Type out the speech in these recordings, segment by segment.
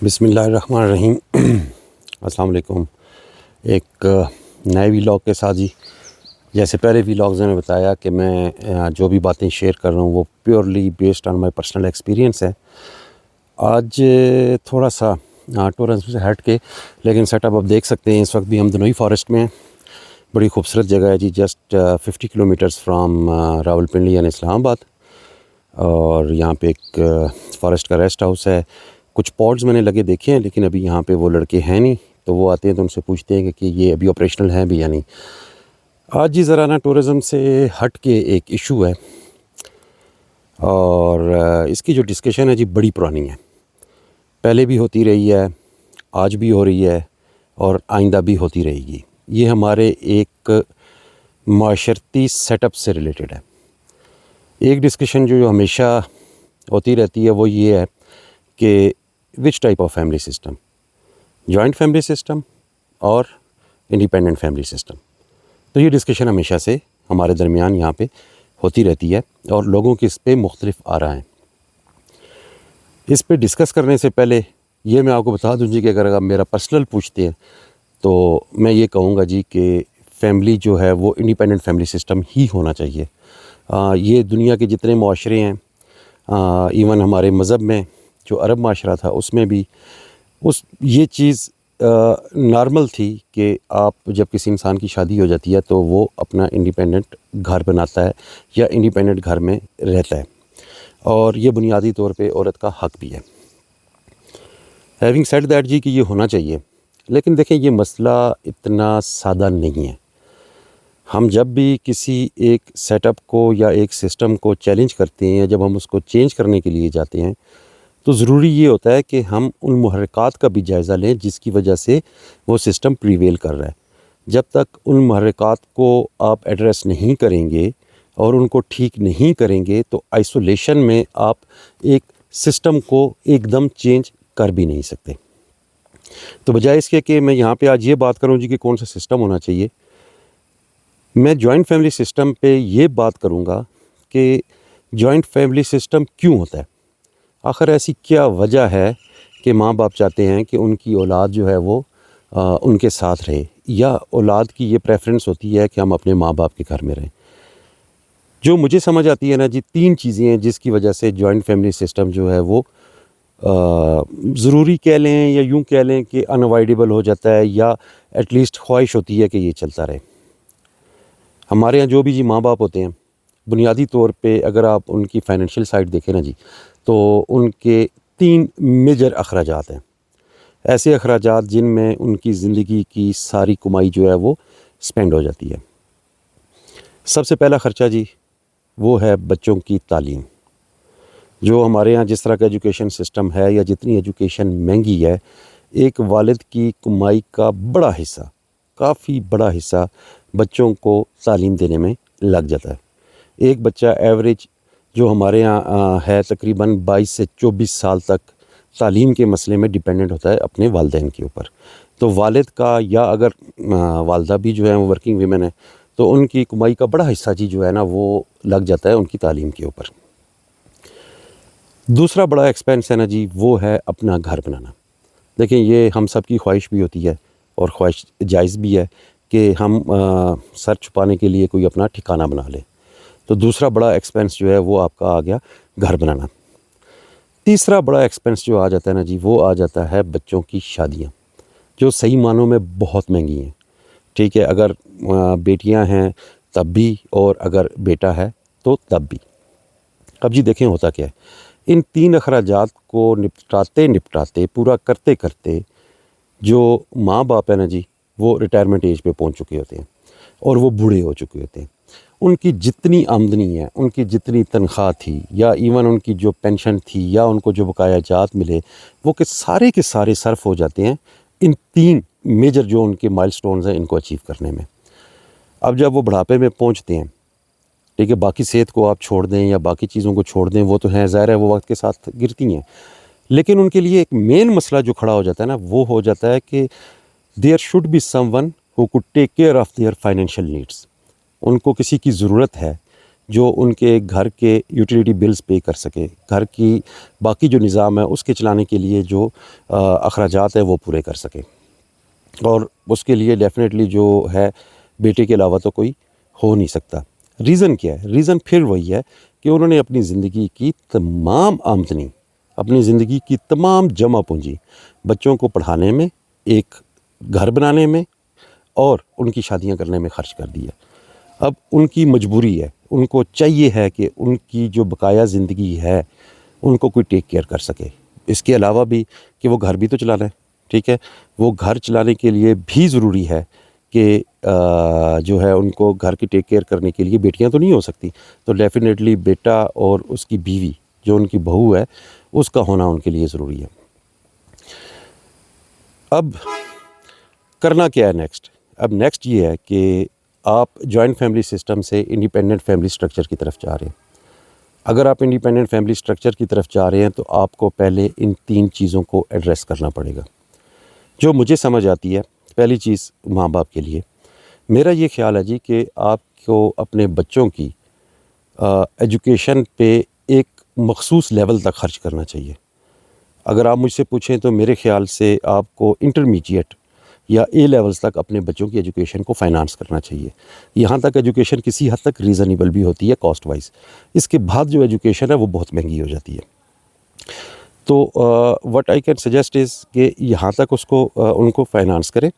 بسم اللہ الرحمن الرحیم۔ السلام علیکم۔ ایک نئے ویلاگ کے ساتھ جی، جیسے پہلے ویلاگز میں بتایا کہ میں جو بھی باتیں شیئر کر رہا ہوں وہ purely based on my personal experience ہے۔ آج تھوڑا سا ٹورزم سے ہٹ کے، لیکن سیٹ اپ آپ دیکھ سکتے ہیں اس وقت بھی ہم دنوئی فارسٹ میں ہیں۔ بڑی خوبصورت جگہ ہے جی، just 50 kilometres from Rawalpindi یعنی اسلام آباد، اور یہاں پہ ایک فارسٹ کا ریسٹ ہاؤس ہے۔ کچھ پوڈز میں نے لگے دیکھے ہیں، لیکن ابھی یہاں پہ وہ لڑکے ہیں نہیں، تو وہ آتے ہیں تو ان سے پوچھتے ہیں کہ یہ ابھی آپریشنل ہیں بھی یا نہیں۔ آج جی ذرا نا ٹورزم سے ہٹ کے ایک ایشو ہے، اور اس کی جو ڈسکشن ہے جی بڑی پرانی ہے، پہلے بھی ہوتی رہی ہے، آج بھی ہو رہی ہے، اور آئندہ بھی ہوتی رہے گی۔ یہ ہمارے ایک معاشرتی سیٹ اپ سے ریلیٹڈ ہے۔ ایک ڈسکشن جو ہمیشہ ہوتی رہتی ہے وہ یہ ہے کہ which type of family system, joint family system اور انڈیپینڈنٹ فیملی سسٹم۔ تو یہ ڈسکشن ہمیشہ سے ہمارے درمیان یہاں پہ ہوتی رہتی ہے، اور لوگوں کے اس پہ مختلف آراء ہیں۔ اس پہ ڈسکس کرنے سے پہلے یہ میں آپ کو بتا دوں جی کہ اگر آپ میرا پرسنل پوچھتے ہیں تو میں یہ کہوں گا جی کہ فیملی جو ہے وہ انڈیپینڈنٹ فیملی سسٹم ہی ہونا چاہیے۔ یہ دنیا کے جتنے معاشرے ہیں، ایون ہمارے مذہب میں جو عرب معاشرہ تھا اس میں بھی یہ چیز نارمل تھی کہ آپ جب کسی انسان کی شادی ہو جاتی ہے تو وہ اپنا انڈیپینڈنٹ گھر بناتا ہے یا انڈیپینڈنٹ گھر میں رہتا ہے، اور یہ بنیادی طور پہ عورت کا حق بھی ہے۔ ہیونگ سیڈ دیٹ جی کہ یہ ہونا چاہیے، لیکن دیکھیں یہ مسئلہ اتنا سادہ نہیں ہے۔ ہم جب بھی کسی ایک سیٹ اپ کو یا ایک سسٹم کو چیلنج کرتے ہیں، جب ہم اس کو چینج کرنے کے لیے جاتے ہیں، تو ضروری یہ ہوتا ہے کہ ہم ان محرکات کا بھی جائزہ لیں جس کی وجہ سے وہ سسٹم پریویل کر رہا ہے۔ جب تک ان محرکات کو آپ ایڈریس نہیں کریں گے اور ان کو ٹھیک نہیں کریں گے تو آئسولیشن میں آپ ایک سسٹم کو ایک دم چینج کر بھی نہیں سکتے۔ تو بجائے اس کے کہ میں یہاں پہ آج یہ بات کروں جی کہ کون سا سسٹم ہونا چاہیے، میں جوائنٹ فیملی سسٹم پہ یہ بات کروں گا کہ جوائنٹ فیملی سسٹم کیوں ہوتا ہے۔ آخر ایسی کیا وجہ ہے کہ ماں باپ چاہتے ہیں کہ ان کی اولاد جو ہے وہ ان کے ساتھ رہے، یا اولاد کی یہ پریفرنس ہوتی ہے کہ ہم اپنے ماں باپ کے گھر میں رہیں۔ جو مجھے سمجھ آتی ہے نا جی، 3 چیزیں ہیں جس کی وجہ سے جوائنٹ فیملی سسٹم جو ہے وہ ضروری کہہ لیں یا یوں کہہ لیں کہ انوائڈیبل ہو جاتا ہے، یا ایٹ لیسٹ خواہش ہوتی ہے کہ یہ چلتا رہے۔ ہمارے ہاں جو بھی جی ماں باپ ہوتے ہیں، بنیادی طور پہ اگر آپ ان کی فائنینشیل سائڈ دیکھیں نا جی، تو ان کے 3 میجر اخراجات ہیں، ایسے اخراجات جن میں ان کی زندگی کی ساری کمائی جو ہے وہ سپینڈ ہو جاتی ہے۔ سب سے پہلا خرچہ جی وہ ہے بچوں کی تعلیم۔ جو ہمارے ہاں جس طرح کا ایجوکیشن سسٹم ہے، یا جتنی ایجوکیشن مہنگی ہے، ایک والد کی کمائی کا بڑا حصہ، کافی بڑا حصہ بچوں کو تعلیم دینے میں لگ جاتا ہے۔ ایک بچہ ایوریج جو ہمارے ہاں ہے تقریباً 22 سے 24 سال تک تعلیم کے مسئلے میں ڈیپینڈنٹ ہوتا ہے اپنے والدین کے اوپر۔ تو والد کا، یا اگر والدہ بھی جو ہے وہ ورکنگ ویمن ہے، تو ان کی کمائی کا بڑا حصہ جی جو ہے نا وہ لگ جاتا ہے ان کی تعلیم کے اوپر۔ دوسرا بڑا ایکسپینس ہے نا جی، وہ ہے اپنا گھر بنانا۔ دیکھیں یہ ہم سب کی خواہش بھی ہوتی ہے، اور خواہش جائز بھی ہے کہ ہم سر چھپانے کے لیے کوئی اپنا ٹھکانہ بنا لیں۔ تو دوسرا بڑا ایکسپینس جو ہے وہ آپ کا آ گیا گھر بنانا۔ تیسرا بڑا ایکسپینس جو آ جاتا ہے نا جی، وہ آ جاتا ہے بچوں کی شادیاں، جو صحیح معنوں میں بہت مہنگی ہیں۔ ٹھیک ہے، اگر بیٹیاں ہیں تب بھی، اور اگر بیٹا ہے تو تب بھی۔ اب جی دیکھیں ہوتا کیا ہے، ان 3 اخراجات کو نپٹاتے پورا کرتے کرتے جو ماں باپ ہے نا جی، وہ ریٹائرمنٹ ایج پہ پہنچ چکے ہوتے ہیں، اور وہ بوڑھے ہو چکے ہوتے ہیں۔ ان کی جتنی آمدنی ہے، ان کی جتنی تنخواہ تھی، یا ایون ان کی جو پینشن تھی، یا ان کو جو بقایا جات ملے، وہ کے سارے صرف ہو جاتے ہیں ان 3 میجر جو ان کے مائل سٹونز ہیں ان کو اچیو کرنے میں۔ اب جب وہ بڑھاپے میں پہنچتے ہیں، ٹھیک ہے، باقی صحت کو آپ چھوڑ دیں یا باقی چیزوں کو چھوڑ دیں، وہ تو ہیں، ظاہر ہے وہ وقت کے ساتھ گرتی ہیں، لیکن ان کے لیے ایک مین مسئلہ جو کھڑا ہو جاتا ہے نا، وہ ہو جاتا ہے کہ there should be someone who could take care of their financial needs. ان کو کسی کی ضرورت ہے جو ان کے گھر کے یوٹیلیٹی بلز پے کر سکے، گھر کی باقی جو نظام ہے اس کے چلانے کے لیے جو اخراجات ہیں وہ پورے کر سکے. اور اس کے لیے ڈیفینیٹلی جو ہے بیٹے کے علاوہ تو کوئی ہو نہیں سکتا. ریزن کیا ہے؟ ریزن پھر وہی ہے کہ انہوں نے اپنی زندگی کی تمام آمدنی، اپنی زندگی کی تمام جمع پونجی بچوں کو پڑھانے میں، ایک گھر بنانے میں اور ان کی شادیاں کرنے میں خرچ کر دی ہے. اب ان کی مجبوری ہے، ان کو چاہیے ہے کہ ان کی جو بقایا زندگی ہے ان کو کوئی ٹیک کیئر کر سکے. اس کے علاوہ بھی کہ وہ گھر بھی تو چلانا ہے، ٹھیک ہے. وہ گھر چلانے کے لیے بھی ضروری ہے کہ جو ہے ان کو گھر کی ٹیک کیئر کرنے کے لیے بیٹیاں تو نہیں ہو سکتی، تو ڈیفینیٹلی بیٹا اور اس کی بیوی جو ان کی بہو ہے اس کا ہونا ان کے لیے ضروری ہے. اب کرنا کیا ہے نیکسٹ؟ اب نیکسٹ یہ ہے کہ آپ جوائنٹ فیملی سسٹم سے انڈیپینڈنٹ فیملی سٹرکچر کی طرف جا رہے ہیں. اگر آپ انڈیپینڈنٹ فیملی سٹرکچر کی طرف جا رہے ہیں تو آپ کو پہلے ان 3 چیزوں کو ایڈریس کرنا پڑے گا. جو مجھے سمجھ آتی ہے، پہلی چیز ماں باپ کے لیے میرا یہ خیال ہے جی کہ آپ کو اپنے بچوں کی ایجوکیشن پہ ایک مخصوص لیول تک خرچ کرنا چاہیے. اگر آپ مجھ سے پوچھیں تو میرے خیال سے آپ کو انٹرمیڈیٹ یا اے لیولز تک اپنے بچوں کی ایجوکیشن کو فائنانس کرنا چاہیے. یہاں تک ایجوکیشن کسی حد تک ریزنیبل بھی ہوتی ہے کاسٹ وائز. اس کے بعد جو ایجوکیشن ہے وہ بہت مہنگی ہو جاتی ہے. تو what I can suggest is کہ یہاں تک اس کو ان کو فائنانس کریں،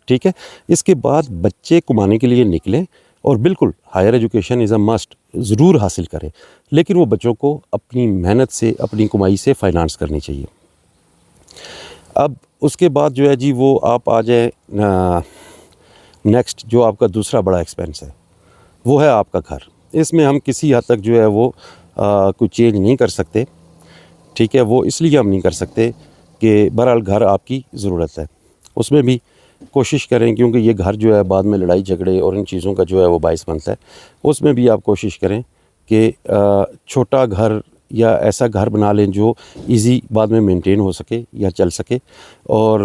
ٹھیک ہے. اس کے بعد بچے کمانے کے لیے نکلیں اور بالکل higher education is a must, ضرور حاصل کریں، لیکن وہ بچوں کو اپنی محنت سے، اپنی کمائی سے فائنانس کرنی چاہیے. اب اس کے بعد جو ہے جی وہ آپ آ جائیں نیکسٹ جو آپ کا دوسرا بڑا ایکسپینس ہے وہ ہے آپ کا گھر. اس میں ہم کسی حد تک جو ہے وہ کوئی چینج نہیں کر سکتے، ٹھیک ہے. وہ اس لیے ہم نہیں کر سکتے کہ بہرحال گھر آپ کی ضرورت ہے. اس میں بھی کوشش کریں، کیونکہ یہ گھر جو ہے بعد میں لڑائی جھگڑے اور ان چیزوں کا جو ہے وہ باعث بنتا ہے. اس میں بھی آپ کوشش کریں کہ چھوٹا گھر یا ایسا گھر بنا لیں جو ایزی بعد میں مینٹین ہو سکے یا چل سکے. اور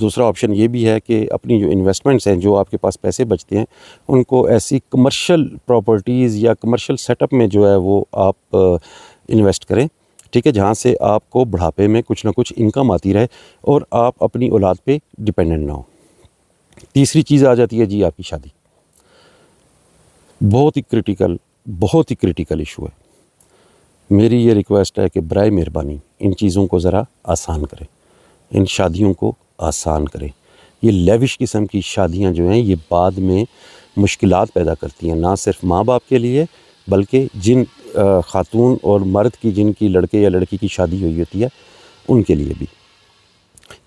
دوسرا آپشن یہ بھی ہے کہ اپنی جو انویسٹمنٹس ہیں، جو آپ کے پاس پیسے بچتے ہیں، ان کو ایسی کمرشل پراپرٹیز یا کمرشل سیٹ اپ میں جو ہے وہ آپ انویسٹ کریں، ٹھیک ہے، جہاں سے آپ کو بڑھاپے میں کچھ نہ کچھ انکم آتی رہے اور آپ اپنی اولاد پہ ڈپینڈنٹ نہ ہو. تیسری چیز آ جاتی ہے جی آپ کی شادی. بہت ہی کریٹیکل ایشو ہے. میری یہ ریکویسٹ ہے کہ برائے مہربانی ان چیزوں کو ذرا آسان کریں، ان شادیوں کو آسان کریں. یہ لیوش قسم کی شادیاں جو ہیں یہ بعد میں مشکلات پیدا کرتی ہیں، نہ صرف ماں باپ کے لیے بلکہ جن خاتون اور مرد کی جن کی لڑکے یا لڑکی کی شادی ہوئی ہوتی ہے ان کے لیے بھی.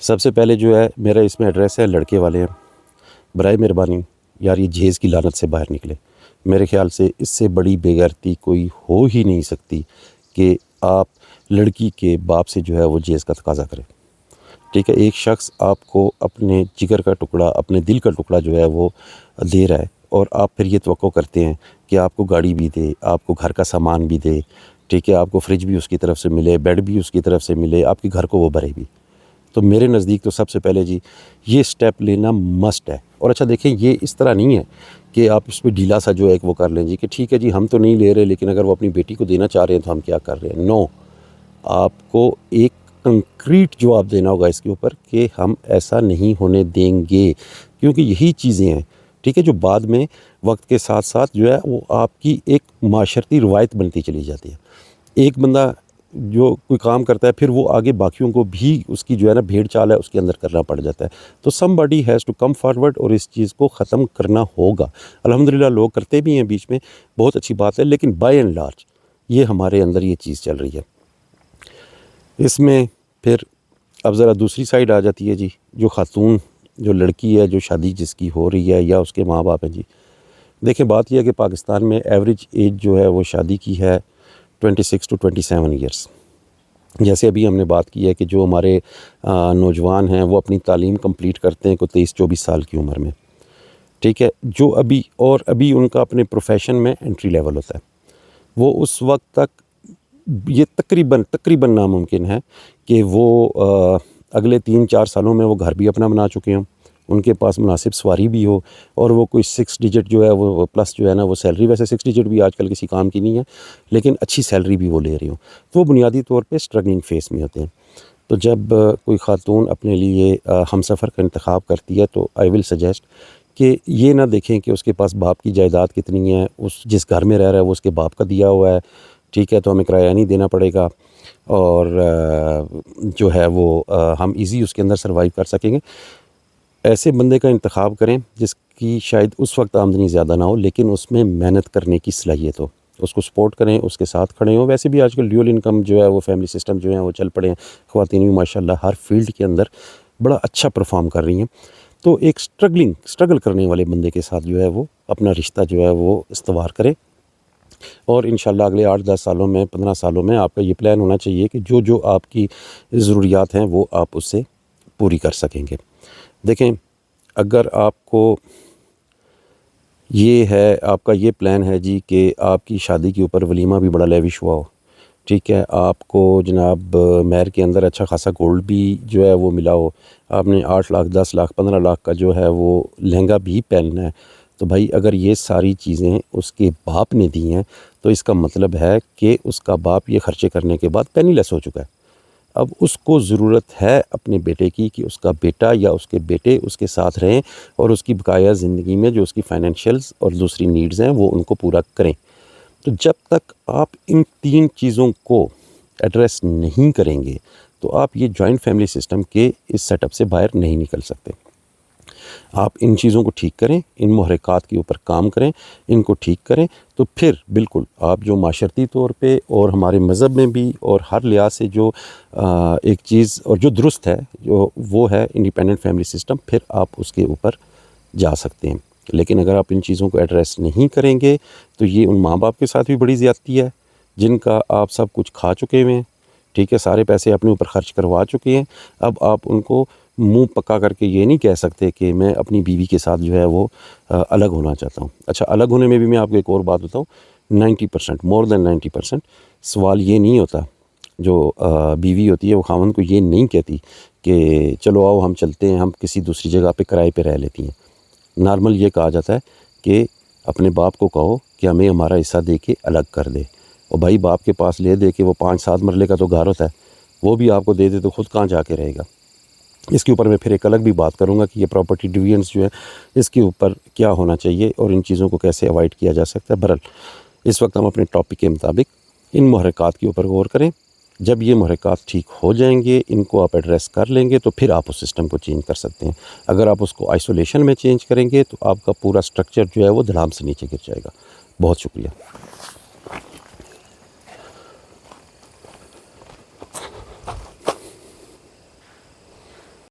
سب سے پہلے جو ہے میرا اس میں ایڈریس ہے لڑکے والے ہیں. برائے مہربانی یار یہ جہیز کی لعنت سے باہر نکلے. میرے خیال سے اس سے بڑی بے غیرتی کوئی ہو ہی نہیں سکتی کہ آپ لڑکی کے باپ سے جو ہے وہ جہیز کا تقاضا کریں، ٹھیک ہے. ایک شخص آپ کو اپنے جگر کا ٹکڑا، اپنے دل کا ٹکڑا جو ہے وہ دے رہا ہے اور آپ پھر یہ توقع کرتے ہیں کہ آپ کو گاڑی بھی دے، آپ کو گھر کا سامان بھی دے، ٹھیک ہے، آپ کو فریج بھی اس کی طرف سے ملے، بیڈ بھی اس کی طرف سے ملے، آپ کے گھر کو وہ بھرے بھی. تو میرے نزدیک تو سب سے پہلے جی یہ سٹیپ لینا مسٹ ہے. اور اچھا دیکھیں یہ اس طرح نہیں ہے کہ آپ اس پہ ڈھیلا سا جو ہے ایک وہ کر لیں جی کہ ٹھیک ہے جی ہم تو نہیں لے رہے لیکن اگر وہ اپنی بیٹی کو دینا چاہ رہے ہیں تو ہم کیا کر رہے ہیں. نو، آپ کو ایک کنکریٹ جواب دینا ہوگا اس کے اوپر کہ ہم ایسا نہیں ہونے دیں گے، کیونکہ یہی چیزیں ہیں، ٹھیک ہے، جو بعد میں وقت کے ساتھ ساتھ جو ہے وہ آپ کی ایک معاشرتی روایت بنتی چلی جاتی ہے. ایک بندہ جو کوئی کام کرتا ہے پھر وہ آگے باقیوں کو بھی اس کی جو ہے نا بھیڑ چال ہے اس کے اندر کرنا پڑ جاتا ہے. تو somebody has to come forward اور اس چیز کو ختم کرنا ہوگا. الحمدللہ لوگ کرتے بھی ہیں بیچ میں، بہت اچھی بات ہے، لیکن بائی اینڈ لارج یہ ہمارے اندر یہ چیز چل رہی ہے. اس میں پھر اب ذرا دوسری سائڈ آ جاتی ہے جی، جو خاتون، جو لڑکی ہے، جو شادی جس کی ہو رہی ہے یا اس کے ماں باپ ہیں جی. دیکھیں بات یہ ہے کہ پاکستان میں ایوریج ایج جو ہے وہ شادی کی ہے 26 to 27 ایئرس. جیسے ابھی ہم نے بات کی ہے کہ جو ہمارے نوجوان ہیں وہ اپنی تعلیم کمپلیٹ کرتے ہیں کوئی 23-24 سال کی عمر میں، ٹھیک ہے. جو ابھی ان کا اپنے پروفیشن میں انٹری لیول ہوتا ہے، وہ اس وقت تک یہ تقریباً ناممکن ہے کہ وہ اگلے 3-4 سالوں میں وہ گھر بھی اپنا بنا چکے ہوں، ان کے پاس مناسب سواری بھی ہو، اور وہ کوئی 6 ڈیجٹ جو ہے وہ پلس جو ہے نا وہ سیلری، ویسے 6 ڈیجٹ بھی آج کل کسی کام کی نہیں ہے، لیکن اچھی سیلری بھی وہ لے رہی ہوں، تو وہ بنیادی طور پہ اسٹرگلنگ فیس میں ہوتے ہیں۔ تو جب کوئی خاتون اپنے لیے ہم سفر کا انتخاب کرتی ہے تو آئی ول سجیسٹ کہ یہ نہ دیکھیں کہ اس کے پاس باپ کی جائیداد کتنی ہے، اس جس گھر میں رہ رہا ہے وہ اس کے باپ کا دیا ہوا ہے، ٹھیک ہے، تو ہمیں کرایہ نہیں دینا پڑے گا، اور جو ہے وہ ہم ایزی اس کے اندر سروائیو کر سکیں گے۔ ایسے بندے کا انتخاب کریں جس کی شاید اس وقت آمدنی زیادہ نہ ہو لیکن اس میں محنت کرنے کی صلاحیت ہو، اس کو سپورٹ کریں، اس کے ساتھ کھڑے ہوں۔ ویسے بھی آج کل ڈیول انکم جو ہے وہ فیملی سسٹم جو ہیں وہ چل پڑے ہیں، خواتین بھی ماشاءاللہ ہر فیلڈ کے اندر بڑا اچھا پرفارم کر رہی ہیں۔ تو ایک اسٹرگل کرنے والے بندے کے ساتھ جو ہے وہ اپنا رشتہ جو ہے وہ استوار کرے، اور انشاءاللہ اگلے 8-10 سالوں میں 15 سالوں میں آپ کا یہ پلان ہونا چاہیے کہ جو آپ کی ضروریات ہیں وہ آپ اس سے پوری کر سکیں گے۔ دیکھیں، اگر آپ کو یہ ہے، آپ کا یہ پلان ہے جی کہ آپ کی شادی کے اوپر ولیمہ بھی بڑا لیوش ہوا ہو، ٹھیک ہے، آپ کو جناب مہر کے اندر اچھا خاصا گولڈ بھی جو ہے وہ ملا ہو، آپ نے 8 لاکھ 10 لاکھ 15 لاکھ کا جو ہے وہ لہنگا بھی پہننا ہے، تو بھائی اگر یہ ساری چیزیں اس کے باپ نے دی ہیں تو اس کا مطلب ہے کہ اس کا باپ یہ خرچے کرنے کے بعد پینی لیس ہو چکا ہے۔ اب اس کو ضرورت ہے اپنے بیٹے کی کہ اس کا بیٹا یا اس کے بیٹے اس کے ساتھ رہیں اور اس کی بقایا زندگی میں جو اس کی فائنینشیلز اور دوسری نیڈز ہیں وہ ان کو پورا کریں۔ تو جب تک آپ ان 3 چیزوں کو ایڈریس نہیں کریں گے تو آپ یہ جوائنٹ فیملی سسٹم کے اس سیٹ اپ سے باہر نہیں نکل سکتے۔ آپ ان چیزوں کو ٹھیک کریں، ان محرکات کے اوپر کام کریں، ان کو ٹھیک کریں، تو پھر بالکل آپ جو معاشرتی طور پہ اور ہمارے مذہب میں بھی اور ہر لحاظ سے جو ایک چیز اور جو درست ہے جو وہ ہے انڈیپینڈنٹ فیملی سسٹم، پھر آپ اس کے اوپر جا سکتے ہیں۔ لیکن اگر آپ ان چیزوں کو ایڈریس نہیں کریں گے تو یہ ان ماں باپ کے ساتھ بھی بڑی زیادتی ہے جن کا آپ سب کچھ کھا چکے ہوئے ہیں، ٹھیک ہے، سارے پیسے اپنے اوپر خرچ کروا چکے ہیں۔ اب آپ ان کو منہ پکا کر کے یہ نہیں کہہ سکتے کہ میں اپنی بیوی کے ساتھ جو ہے وہ الگ ہونا چاہتا ہوں۔ اچھا، الگ ہونے میں بھی میں آپ کو ایک اور بات بتاؤں، 90% مور دین 90% سوال یہ نہیں ہوتا، جو بیوی ہوتی ہے وہ خاوند کو یہ نہیں کہتی کہ چلو آؤ ہم چلتے ہیں، ہم کسی دوسری جگہ پہ کرائے پہ رہ لیتی ہیں۔ نارمل یہ کہا جاتا ہے کہ اپنے باپ کو کہو کہ ہمیں ہمارا حصہ دے کے الگ کر دے، اور بھائی باپ کے پاس لے دے کے وہ 5-7 مرلے کا تو گھر ہوتا ہے، وہ بھی آپ کو دے دے تو خود کہاں جا کے رہے گا۔ اس کے اوپر میں پھر ایک الگ بھی بات کروں گا کہ یہ پراپرٹی ڈویژنس جو ہے اس کے اوپر کیا ہونا چاہیے اور ان چیزوں کو کیسے اوائڈ کیا جا سکتا ہے۔ بہرحال اس وقت ہم اپنے ٹاپک کے مطابق ان محرکات کے اوپر غور کریں۔ جب یہ محرکات ٹھیک ہو جائیں گے، ان کو آپ ایڈریس کر لیں گے تو پھر آپ اس سسٹم کو چینج کر سکتے ہیں۔ اگر آپ اس کو آئسولیشن میں چینج کریں گے تو آپ کا پورا سٹرکچر جو ہے وہ دھڑام سے نیچے گر جائے گا۔ بہت شکریہ۔